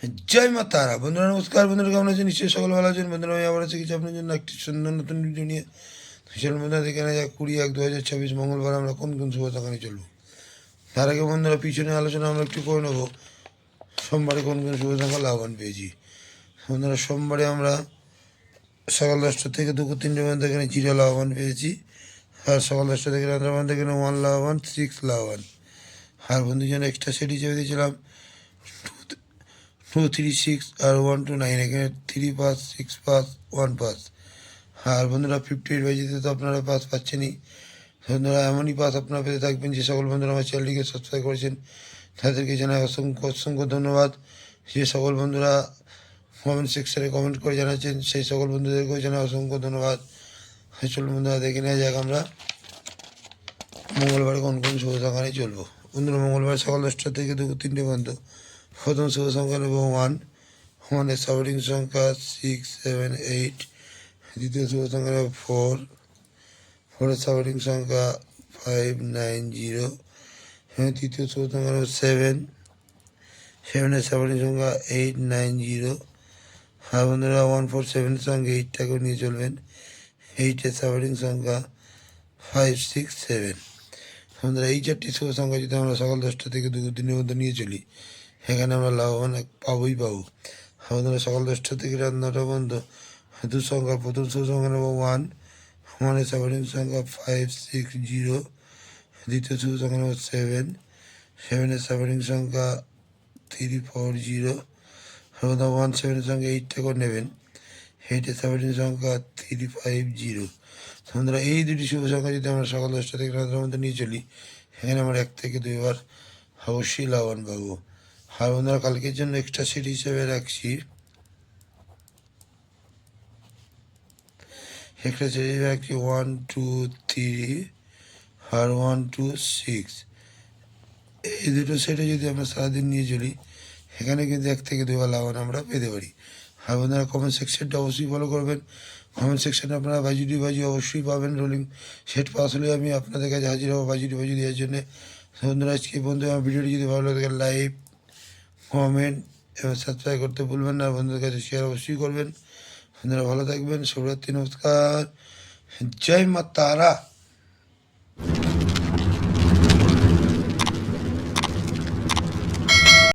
জয় মা তারা। বন্ধুরা নমস্কার। বন্ধুরা কেমন আছেন? নিশ্চয়ই সকল ভালো আছেন। বন্ধুরা আমি আবার আছি কিছু আপনার জন্য একটি সুন্দর নতুন ভিডিও নিয়ে। চলুন বন্ধুরা দেখে নেওয়া যাক 20/1/2024 মঙ্গলবার আমরা কোন কোন শুভ সংখ্যা চলবো। তার আগে বন্ধুরা পিছনে আলোচনা আমরা একটু করে নেবো সোমবারে কোন কোন শুভ সংখ্যা লাভবান পেয়েছি। বন্ধুরা সোমবারে আমরা সকাল 10টা থেকে দুপুর 3টে পর্যন্ত এখানে 0 লাভবান পেয়েছি। আর সকাল 10টা থেকে রাত্রে পর্যন্ত এখানে 1 লাভবান, 6 লাভবান। আর বন্ধুর জন্য এক্সট্রা সেট হিসেবে দিয়েছিলাম 2, 3, 6 আর 1 to 9, এখানে 3 পাস, 6 পাস, 1 পাস। আর বন্ধুরা 58/জিতে তো আপনারা পাস পাচ্ছেনই। বন্ধুরা এমনই পাস আপনারা পেতে থাকবেন। যে সকল বন্ধুরা আমার চ্যানেলটিকে সাবস্ক্রাইব করেছেন তাদেরকে জানাই অসংখ্য অসংখ্য ধন্যবাদ। যে সকল বন্ধুরা কমেন্ট সেকশনে কমেন্ট করে জানাচ্ছেন সেই সকল বন্ধুদেরকেও জানাই অসংখ্য ধন্যবাদ। চলুন বন্ধুরা দেখে নেওয়া যাক আমরা মঙ্গলবারে কোন কোন শুভ সংখ্যা নিয়ে চলবো। বন্ধুরা মঙ্গলবার সকাল 10টা থেকে দুপুর 3টে পর্যন্ত প্রথম শুভ সংখ্যা নেব 1, 1-এর সাবরিং সংখ্যা 6, 7, 8। দ্বিতীয় শুভ সংখ্যা নেব 4, 4-এর সাবরিং সংখ্যা 5, 9, 0। তৃতীয় শুভ সংখ্যা নেব 7, 7-এর সাবরিং সংখ্যা 8, 9, 0। আর বন্ধুরা 147-এর সঙ্গে 8টাকেও নিয়ে চলবেন। 8-এর সাবরিং সংখ্যা 5, 6, 7। বন্ধুরা এই 4টি শুভ সংখ্যা যদি আমরা সকাল 10টা থেকে দুপুর 3টের মধ্যে নিয়ে চলি এখানে আমরা লাভবান পাবোই পাবো। বন্ধুরা সকাল 10টা থেকে রাত 9টা পর্যন্ত দু সংখ্যা প্রথম শুভ সংখ্যা নেব 1, 1-এর সাবরিং সংখ্যা 5, 6, 0। দ্বিতীয় শুভ সংখ্যা নেব 7, 7-এর সাবরিং সংখ্যা 3, 4, 0। বন্ধুরা 17-এর সঙ্গে 8টাকেও নেবেন। 8-এর সাবরিং সংখ্যা 3, 5, 0। বন্ধুরা এই দুটি শুভ সংখ্যা যদি আমরা সকাল 10টা থেকে রাতের মধ্যে নিয়ে চলি এখানে আমরা 1 থেকে 2 বার অবশ্যই লাভবান পাবো। আর বন্ধুরা কালকের জন্য এক্সট্রা সিট হিসেবে রাখছি একটা সিরিজ রাখছি 1, 2, 3 আর 1, 2, 6। এই দুটো সেটে যদি আমরা সারাদিন নিয়ে চলি এখানে কিন্তু 1 থেকে 2 বার লাভবান আমরা পেতে পারি। আর বন্ধুরা কমেন্ট সেকশনটা অবশ্যই ফলো করবেন। কমেন্ট সেকশনে আপনারা বাজি অবশ্যই পাবেন। রোলিং সেট পাস হলে আমি আপনাদের কাছে হাজির হবো বাজি দেওয়ার জন্য। বন্ধুরা আজকে বন্ধু আমার ভিডিওটি যদি ভালো লাগে লাইক, কমেন্ট এবং সাবস্ক্রাইব করতে ভুলবেন না। বন্ধুদের কাছে শেয়ার অবশ্যই করবেন। বন্ধুরা ভালো থাকবেন। শুভরাত্রি, নমস্কার, জয় মা তারা।